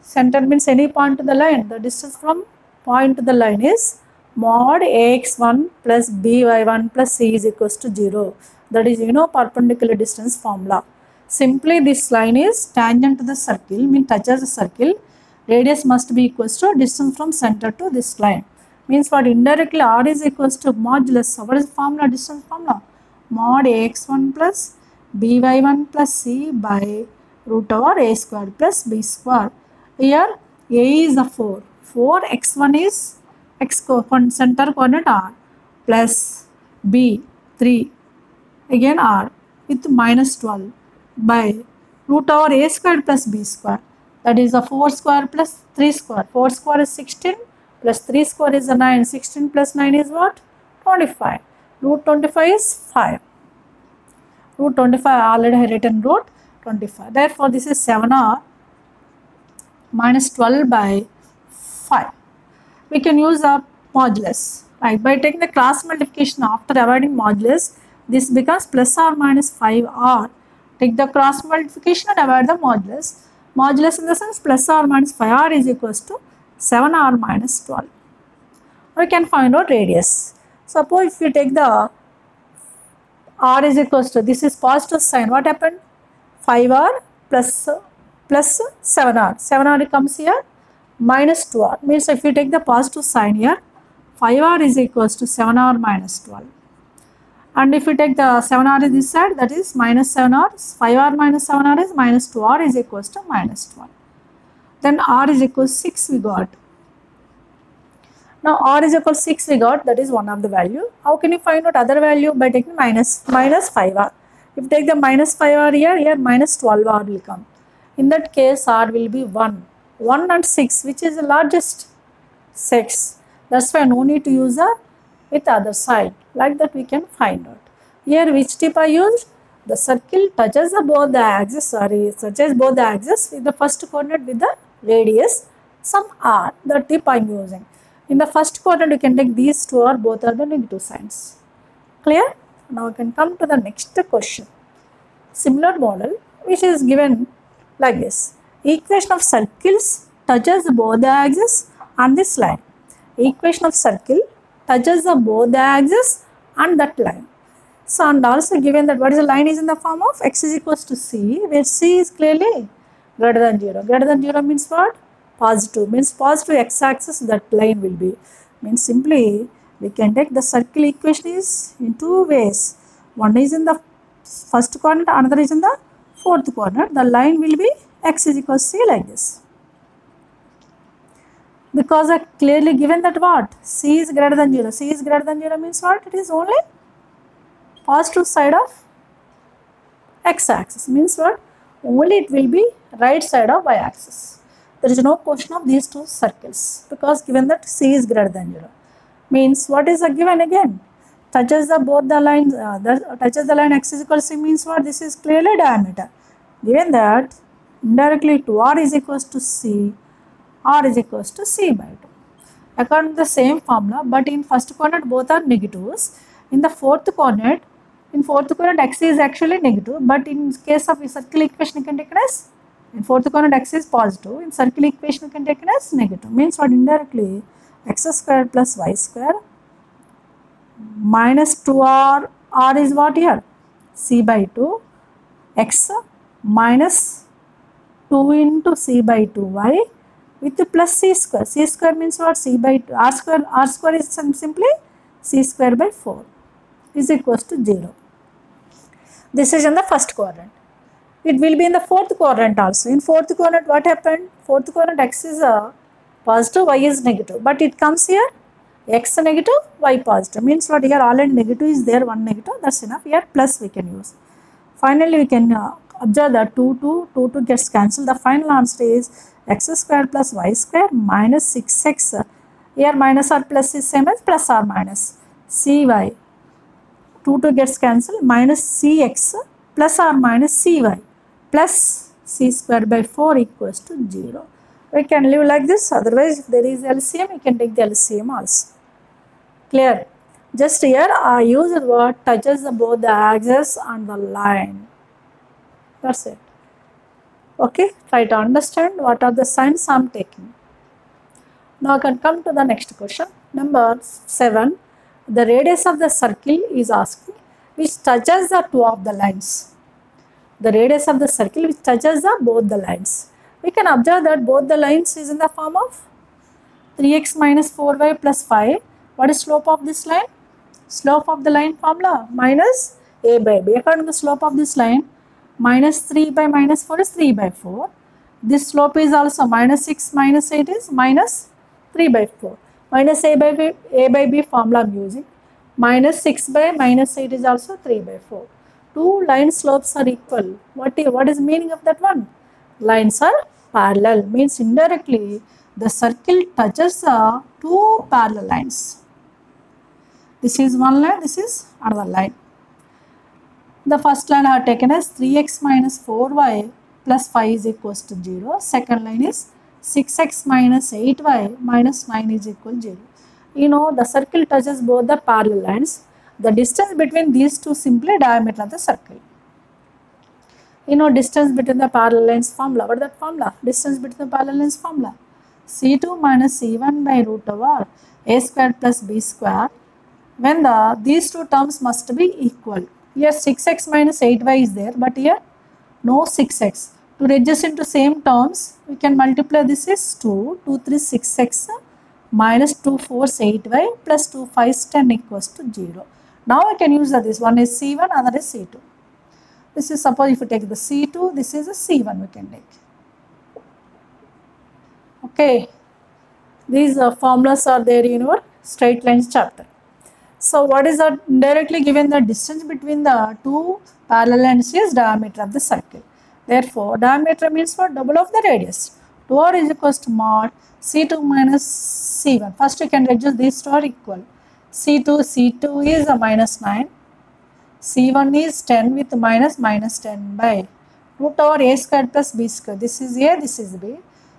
Center means any point to the line. The distance from point to the line is mod ax1 plus by1 plus c is equals to 0. That is, you know, perpendicular distance formula. Simply this line is tangent to the circle, means touches the circle. Radius must be equals to distance from center to this line. Means what? Indirectly r is equals to modulus. What is the formula? Distance formula. Mod ax1 plus by1 plus c by root over a squared plus b square. Here a is the 4. 4 x1 is center coordinate r plus b 3 again r with minus 12 by root over a squared plus b square, that is the 4 square plus 3 square. 4 square is 16 plus 3 square is a 9. 16 plus 9 is what? 25. Root 25 is 5. Root 25 already I written root 25. Therefore this is 7r minus 12 by 5. We can use a modulus. Right? By taking the cross multiplication after avoiding modulus, this becomes plus or minus 5r. Take the cross multiplication and avoid the modulus. Modulus in the sense plus or minus 5r is equals to 7r minus 12. We can find out radius. Suppose if you take the r is equals to, this is positive sign, what happened? 5r plus 7r. 7r comes here, minus 2r. Means if you take the positive sign here, 5r is equals to 7r minus 12. And if you take the 7r in this side, that is minus 7r. 5r minus 7r is minus 2r is equals to minus 12. Then r is equals 6 we got. Now r is equal to 6 we got, that is one of the value. How can you find out other value? By taking minus 5r. If you take the minus 5r here minus 12r will come. In that case r will be 1. 1 and 6, which is the largest? 6. That's why no need to use the with other side. Like that we can find out. Here which tip I used? The circle touches both the axis, touches both the axis with the first coordinate with the radius, some r. The tip I am using. In the first quadrant, you can take these two or both are the negative signs. Clear? Now we can come to the next question. Similar model which is given like this. Equation of circles touches both the axis and this line. Equation of circle touches both the axis and that line. So and also given that what is the line is in the form of x is equals to c, where c is clearly greater than 0. Greater than 0 means what? Positive, means positive x-axis that line will be. Means simply we can take the circle equation is in two ways. One is in the first quadrant, another is in the fourth quadrant. The line will be x is equals to c like this. Because I clearly given that what? C is greater than 0. C is greater than 0 means what? It is only positive side of x-axis. Means what? Only it will be right side of y-axis. There is no question of these two circles because given that C is greater than 0. Means what is the given again? Touches the both the lines, touches the line x is equal to c means what? This is clearly diameter. Given that indirectly to r is equals to c, r is equals to c by 2. According to the same formula, but in first quadrant both are negatives. In the fourth quadrant x is actually negative, but in case of circle equation you can take it as, in fourth quadrant x is positive, in circle equation you can take it as negative. Means what? Indirectly x squared plus y square minus 2r, r is what here? C by 2, x minus 2 into c by 2y with plus c square. C square means what? C by 2, r square is simply c square by 4 is equals to 0. This is in the first quadrant. It will be in the fourth quadrant also. In fourth quadrant what happened? Fourth quadrant x is positive, y is negative. But it comes here x negative, y positive. Means what? Here already negative is there, one negative, that's enough. Here plus we can use. Finally we can observe that 2 gets cancelled. The final answer is x squared plus y squared minus 6x. Here minus or plus is same as plus or minus. Cy. 2 gets cancelled, minus cx plus or minus cy plus c square by 4 equals to 0. We can leave like this. Otherwise if there is LCM, you can take the LCM also. Clear? Just here I use the word touches both the axis and the line. That's it. Okay, try to understand what are the signs I am taking. Now I can come to the next question. Number 7. The radius of the circle is asking which touches the two of the lines. The radius of the circle which touches both the lines. We can observe that both the lines is in the form of 3x minus 4y plus 5. What is slope of this line? Slope of the line formula minus a by b. According to the slope of this line, Minus 3 by minus 4 is 3 by 4. This slope is also minus 6 minus 8 is minus 3 by 4. Minus a by b formula I am using. Minus 6 by minus 8 is also 3 by 4. Two line slopes are equal. What is the meaning of that one? Lines are parallel, means indirectly the circle touches two parallel lines. This is one line, this is another line. The first line I have taken as 3x minus 4y plus 5 is equals to 0. Second line is 6x minus 8y minus 9 is equal to 0. You know, the circle touches both the parallel lines. The distance between these two simply diameter of the circle. You know, distance between the parallel lines formula. What is that formula? Distance between the parallel lines formula. C2 minus C1 by root over a square plus b square. When these two terms must be equal. Here 6x minus 8y is there, but here no 6x. To reduce into same terms, we can multiply this is 2, 2 3 6x minus 2 4 8y plus 2 5 10 equals to 0. Now I can use this. One is C1, another is C2. This is, suppose if you take the C2, this is a C1 we can take. Okay. These formulas are there in your straight lines chapter. So what is that? Directly given the distance between the two parallel lines is diameter of the circle. Therefore, diameter means what? Double of the radius. 2r is equals to mod C2 minus C1. First you can reduce these two are equal. C2 is a minus 9. C1 is 10 with minus 10 by root over a square plus b square. This is a, this is b.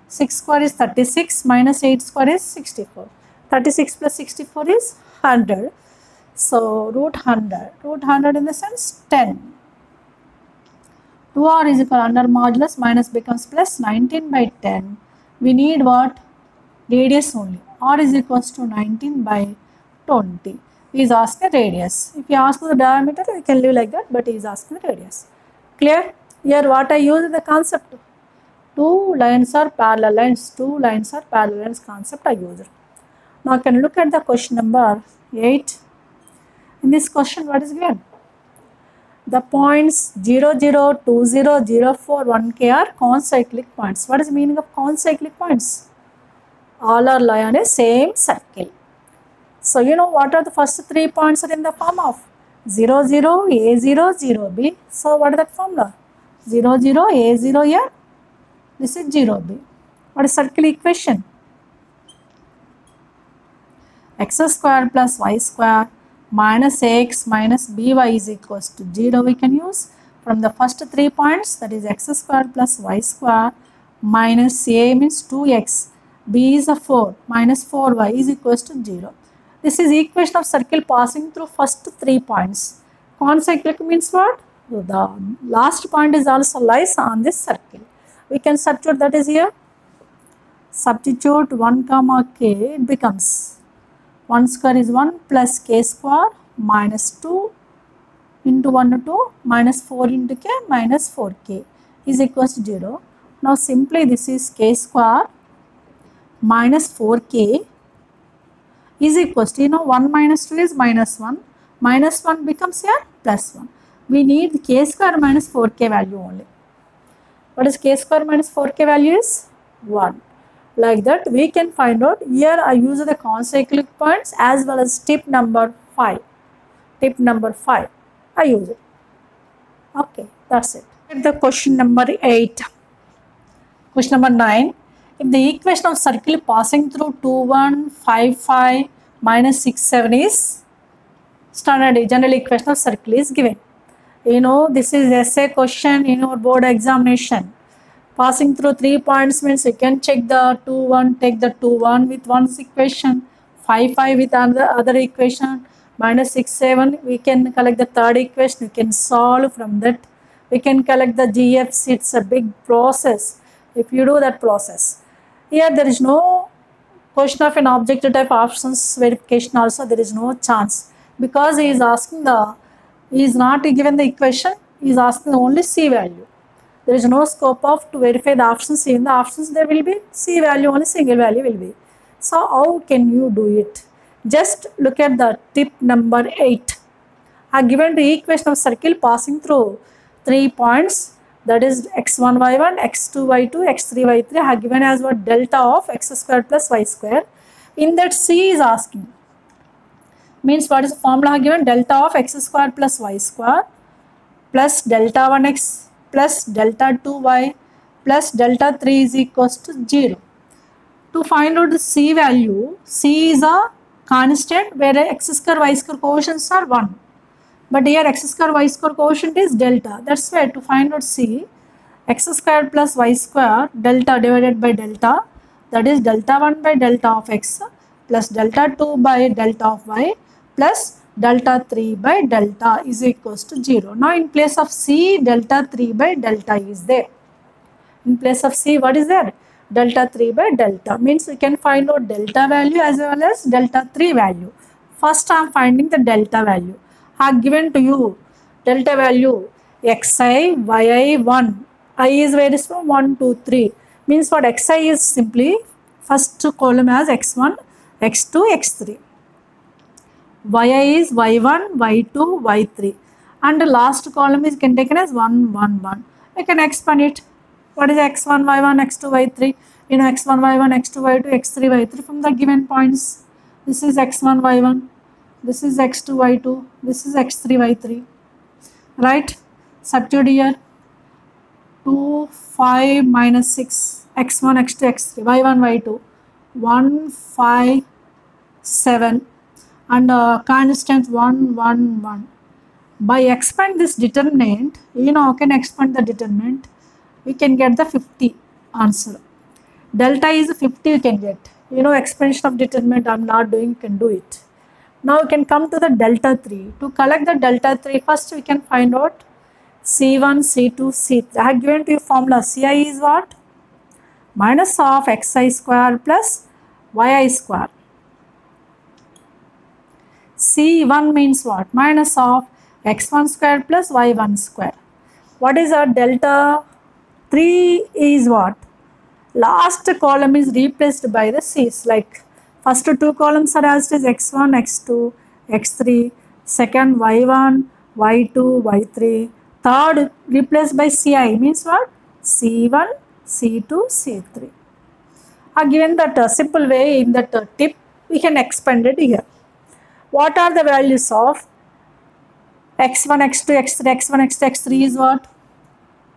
6 square is 36 minus 8 square is 64. 36 plus 64 is 100. So, root 100 in the sense 10. 2r is equal under modulus minus becomes plus 19 by 10. We need what? Radius only. R is equals to 19 by 20. He is asking the radius. If you ask the diameter, we can leave like that, but he is asking the radius. Clear? Here what I use the concept. Two lines are parallel lines. Two lines are parallel lines concept I used. Now I can look at the question number 8. In this question, what is given? The points 0, 0, 2, 0, 0, 4, 1k are concyclic points. What is the meaning of concyclic points? All are lie on a same circle. So, you know what are the first 3 points are in the form of 0, 0, a 0, 0, b. So, what is that formula? 0, 0, a 0 here. This is 0, b. What is circle equation? X square plus y square minus ax minus by is equals to 0 we can use from the first 3 points, that is x square plus y square minus a means 2x, b is a 4 minus 4y is equals to 0. This is equation of circle passing through first 3 points. Concyclic means what? The last point is also lies on this circle. We can substitute, that is here. Substitute 1 comma k, it becomes 1 square is 1 plus k square minus 2 into 1 2 minus 4 into k minus 4k is equals to 0. Now simply this is k square minus 4k is equals to, 1 minus 2 is minus 1. Minus 1 becomes here plus 1. We need k square minus 4k value only. What is k square minus 4k value is 1. Like that we can find out. Here I use the concyclic points as well as tip number 5. Tip number 5 I use it. Okay, that's it. The question number 8. Question number 9. If the equation of circle passing through 2 1 5 5 minus 6 7 is standard general equation of circle is given. This is essay question in your board examination. Passing through 3 points means you can check the 2 1, take the 2 1 with one equation, 5 5 with other equation, minus 6 7 we can collect the third equation, we can solve from that, we can collect the GFs. It's a big process if you do that process. Here there is no question of an objective type options verification also, there is no chance, because he is asking he is not given the equation, he is asking only C value. There is no scope of to verify the options. In the options there will be C value, only single value will be. So how can you do it? Just look at the tip number 8. I given the equation of circle passing through 3 points, that is x1 y1, x2 y2, x3 y3 are given as what? Delta of x square plus y square. In that C is asking, means what is the formula given? Delta of x square plus y square plus delta 1x plus delta 2y plus delta 3 is equals to 0. To find out the C value, C is a constant where x square y square coefficients are 1. But here x square y square coefficient is delta. That's why to find out C, x square plus y square delta divided by delta, that is delta 1 by delta of x plus delta 2 by delta of y plus delta 3 by delta is equals to 0. Now in place of C, delta 3 by delta is there. In place of C, what is there? Delta 3 by delta, means we can find out delta value as well as delta 3 value. First I am finding the delta value. I have given to you delta value xi, yi 1. I is varies from 1 to 3. Means what? Xi is simply first column as x1, x2, x3. Yi is y1, y2, y3. And the last column is can taken as 1, 1, 1. I can expand it. What is x1, y1, x2, y3? You know x1, y1, x2, y2, x3, y3 from the given points. This is x1, y1. This is x2, y2. This is x3, y3. Right? Substitute here. 2, 5, minus 6. x1, x2, x3. y1, y2. 1, 5, 7. And constant 1, 1, 1. By expand this determinant, you know, how can expand the determinant? We can get the 50 answer. Delta is 50 you can get. You know, expansion of determinant I am not doing, you can do it. Now we can come to the delta 3. To collect the delta 3, first we can find out C1, C2, C3. I have given to you formula. Ci is what? Minus of xi square plus yi square. C1 means what? Minus of x1 square plus y1 square. What is our delta 3 is what? Last column is replaced by the C's, like first two columns are as it is x1, x2, x3, second y1, y2, y3, third replaced by Ci means what? C1, C2, C3. Are given that simple way in that tip, we can expand it here. What are the values of x1, x2, x3, x1, x2, x3 is what?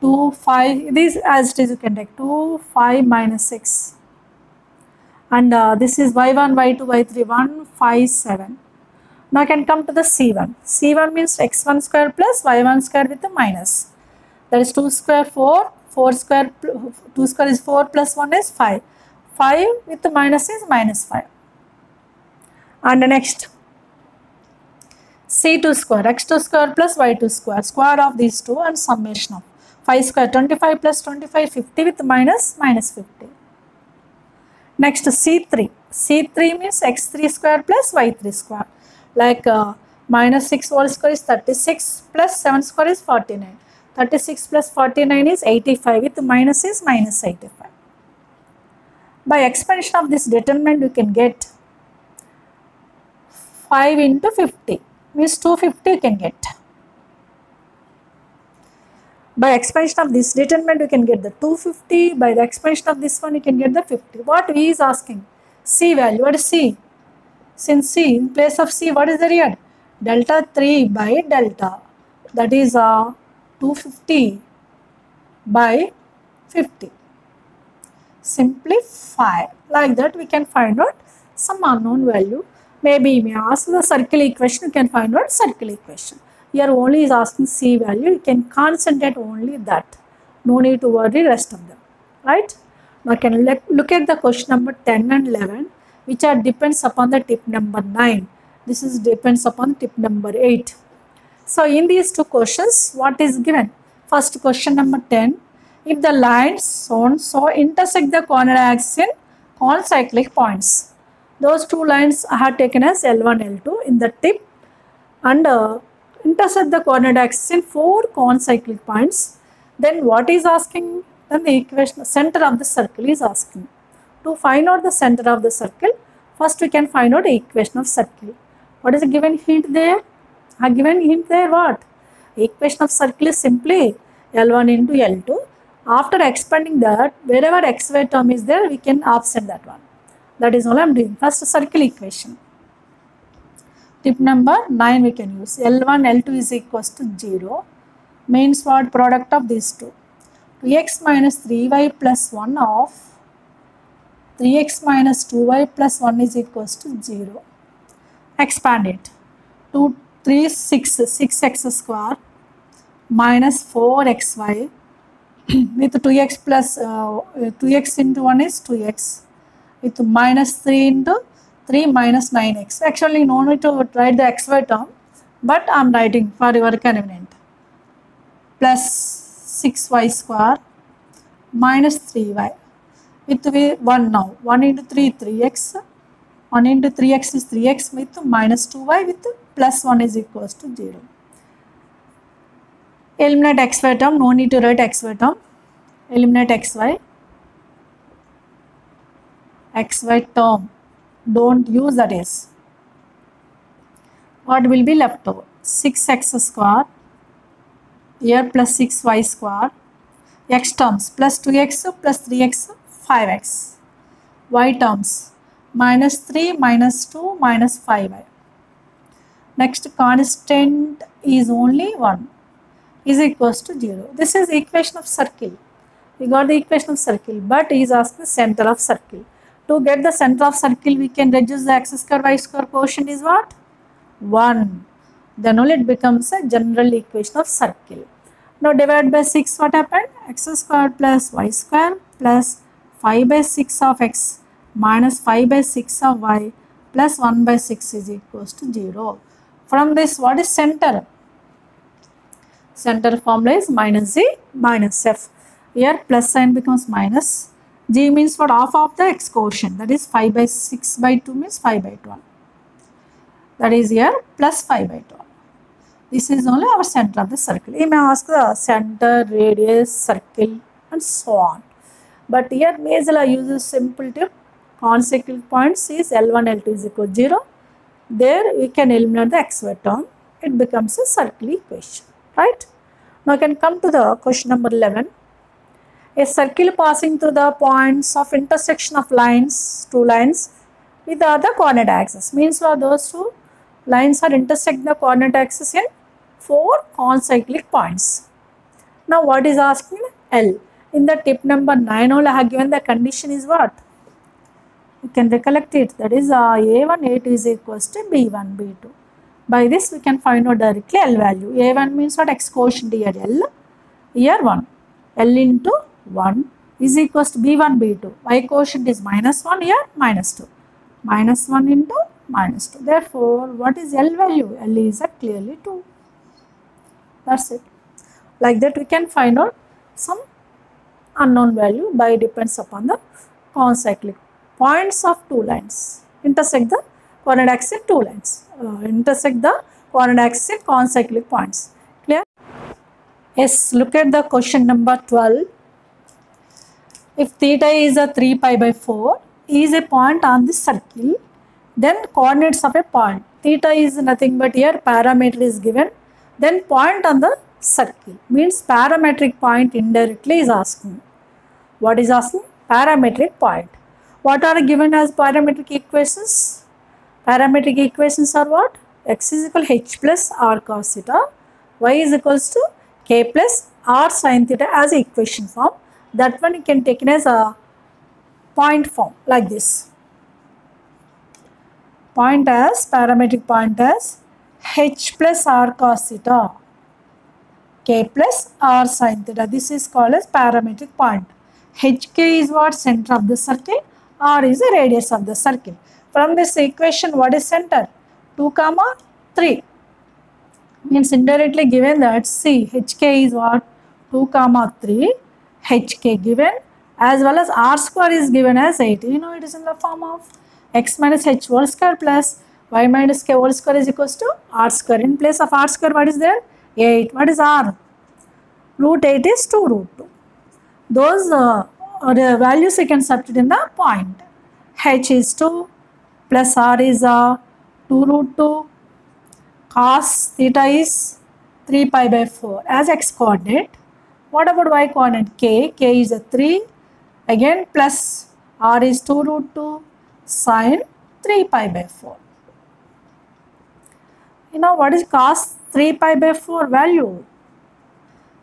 2, 5, this as it is you can take 2, 5, minus 6. And this is y1, y2, y3, 1, 5, 7. Now I can come to the C1. C1 means x1 square plus y1 square with a minus. That is 2 square 4, 4 square, 2 square is 4 plus 1 is 5. 5 with the minus is minus 5. And the next C2 square, x2 square plus y2 square, square of these two and summation of 5 square, 25 plus 25, 50 with minus, minus 50. Next C3. C3 means x3 square plus y3 square. Like minus 6 whole square is 36 plus 7 square is 49. 36 plus 49 is 85 with minus is minus 85. By expansion of this determinant you can get 5 into 50 means 250 you can get. By expansion of this determinant you can get the 250. By the expansion of this one you can get the 50. What V is asking? C value. What is C? Since C, in place of C, what is the real? Delta 3 by delta. That is 250 by 50. Simplify. Like that we can find out some unknown value. Maybe you may ask the circle equation, you can find out circle equation. Here only is asking C value, you can concentrate only that. No need to worry rest of them. Right? Now can look at the question number 10 and 11, which are depends upon the tip number 9. This is depends upon tip number 8. So in these two questions, what is given? First question number 10, if the lines so intersect the coordinate axis in concyclic points. Those two lines I have taken as L1, L2 in the tip and intersect the coordinate axis in 4 concyclic points. Then what is asking? Then the equation center of the circle is asking. To find out the center of the circle, first we can find out the equation of circle. What is a given hint there? A given hint there what? Equation of circle is simply L1 into L2. After expanding that, wherever xy term is there, we can offset that one. That is all I am doing. First circle equation. Tip number 9 we can use. L1, L2 is equals to 0. Means what? Product of these two. 2x minus 3y plus 1 of 3x minus 2y plus 1 is equals to 0. Expand it. 2, 3, 6, 6x square minus 4xy with 2x plus 2x into 1 is 2x with minus 3 into 3 minus 9x. Actually, no need to write the xy term, but I am writing for your convenience. Plus 6y square minus 3y with 1 now. 1 into 3, 3x. 1 into 3x is 3x with minus 2y with plus 1 is equals to 0. Eliminate xy term, no need to write xy term. Eliminate xy. Xy term, don't use that is. What will be left over? 6x square, here plus 6y square, x terms plus 2x plus 3x, 5x. Y terms, minus 3 minus 2 minus 5y. Next constant is only 1 is equals to 0. This is equation of circle. We got the equation of circle, but he is asking center of circle. To get the center of circle, we can reduce the x square y square quotient is what? 1. Then only it becomes a general equation of circle. Now divide by 6, what happened? X square plus y square plus 5 by 6 of x minus 5 by 6 of y plus 1 by 6 is equals to 0. From this, what is center? Center formula is minus z minus f. Here plus sign becomes minus. G means what? Half of the x quotient. That is 5 by 6 by 2 means 5 by 12. That is here plus 5 by 12. This is only our center of the circle. He may ask the center, radius, circle and so on. But here Mazela uses simple tip. Consecutive points is L1, L2 is equal to 0. There we can eliminate the xy term. It becomes a circle equation. Right? Now I can come to the question number 11. A circle passing through the points of intersection of lines, two lines with the other coordinate axis. Means what? Those two lines are intersect the coordinate axis in 4 concyclic points. Now what is asking? L. In the tip number 9 only I have given the condition is what? You can recollect it. That is A1, A2 is equals to B1, B2. By this we can find out directly L value. A1 means what? X quotient here L. Here 1. L into 1 is equals to B1, B2. Y quotient is minus 1 here, minus 2. Minus 1 into minus 2. Therefore, what is L value? L is clearly 2. That's it. Like that we can find out some unknown value by depends upon the concyclic points of two lines. Intersect the coordinate axis in two lines. Intersect the coordinate axis in concyclic points. Clear? Yes, look at the question number 12. If theta is a 3 pi by 4 is a point on the circle, then coordinates of a point. Theta is nothing but here parameter is given, then point on the circle. Means parametric point indirectly is asking. What is asking? Parametric point. What are given as parametric equations? Parametric equations are what? X is equal to h plus r cos theta, y is equals to k plus r sin theta as equation form. That one you can take it as a point form like this. Point as, parametric point as h plus r cos theta, k plus r sin theta. This is called as parametric point. Hk is what? Center of the circle. R is the radius of the circle. From this equation, what is center? 2, 3. Means indirectly given that, see, hk is what? 2, 3. Hk given as well as r square is given as 8. You know it is in the form of x minus h whole square plus y minus k whole square is equals to r square. In place of r square, what is there? 8. What is r? Root 8 is 2 root 2. Those the values you can substitute in the point. H is 2 plus r is 2 root 2. Cos theta is 3 pi by 4 as x coordinate. What about y coordinate? K is a 3, again plus r is 2 root 2 sine 3 pi by 4. You know what is cos 3 pi by 4 value?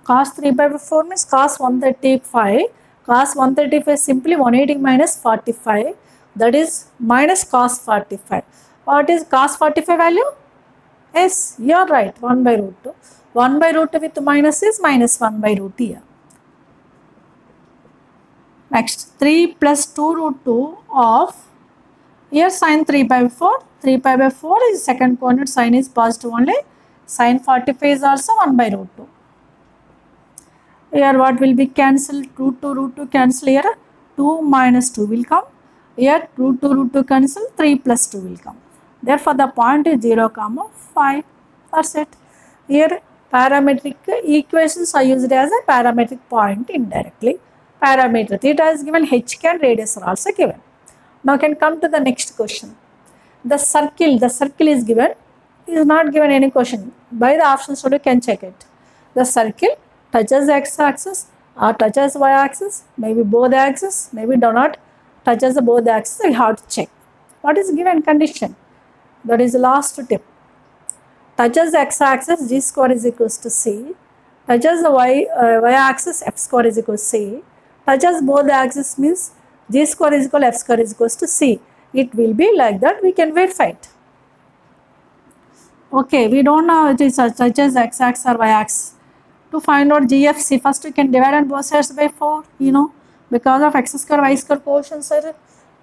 Cos 3 pi by 4 means cos 135. Cos 135 is simply 180 minus 45, that is minus cos 45. What is cos 45 value? Yes, you are right, 1 by root 2. 1 by root 2 with minus is minus 1 by root here. Next, 3 plus 2 root 2 of, here sin 3 pi by 4. 3 pi by 4 is second coordinate, sin is positive only. Sin 45 is also 1 by root 2. Here what will be cancelled? Root 2 cancel here. 2 minus 2 will come. Here root 2 cancel. 3 plus 2 will come. Therefore, the point is 0, 5. That's it. Here parametric equations are used as a parametric point indirectly. Parameter theta is given, hk and radius are also given. Now can come to the next question. The circle is given. It is not given any question. By the options you can check it. The circle touches the x-axis or touches y-axis, maybe both axes, maybe do not touches the both axes. We have to check. What is given condition? That is the last tip. Touches the x-axis, g square is equals to c. Touches the y-axis, f square is equals to c. Touches both the axes means g square is equal, f square is equals to c. It will be like that. We can verify it. Okay, we don't know it is touches x-axis or y-axis. To find out GFC, first we can divide on both sides by 4, because of x square y square coefficients are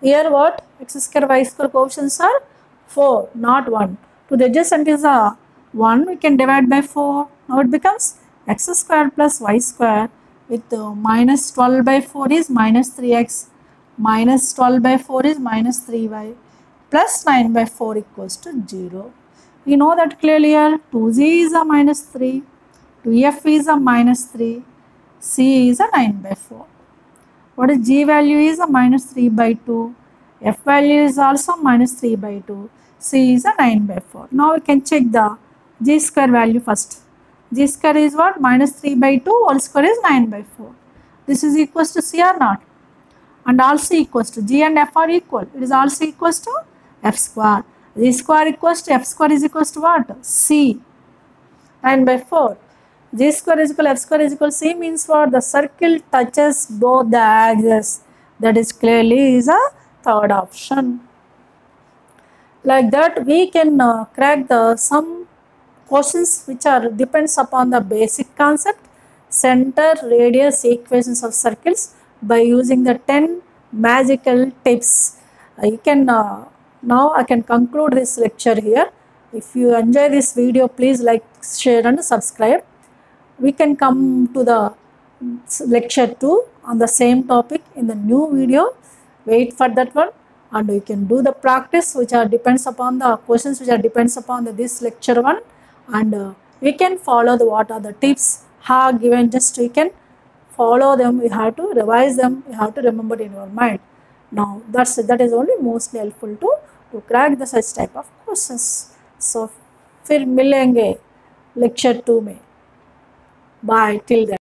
here. What? X square y square coefficients are 4, not 1. To the adjacent is 1, we can divide by 4. Now it becomes x square plus y square with minus 12 by 4 is minus 3x, minus 12 by 4 is minus 3y, plus 9 by 4 equals to 0. We know that clearly here. 2z is a minus 3. 2f is a minus 3, c is a 9 by 4. What is g value is a minus 3 by 2, f value is also minus 3 by 2, c is a 9 by 4. Now we can check the g square value first. G square is what? Minus 3 by 2 whole square is 9 by 4. This is equals to c or not? And also equals to g and f are equal. It is also equals to f square. G square equals to f square is equals to what? C. 9 by 4. G square is equal F square is equal C means what? The circle touches both the axes. That is clearly is a third option. Like that we can crack some questions which are depends upon the basic concept, center, radius, equations of circles by using the 10 magical tips. You can now I can conclude this lecture here. If you enjoy this video, please like, share and subscribe. We can come to the lecture 2 on the same topic in the new video. Wait for that one, and we can do the practice which are depends upon the questions which are depends upon this lecture 1, and we can follow the what are the tips have given. Just we can follow them. We have to revise them. We have to remember in your mind. Now that is only most helpful to crack the such type of questions. So फिर मिलेंगे lecture 2 में. Bye till then.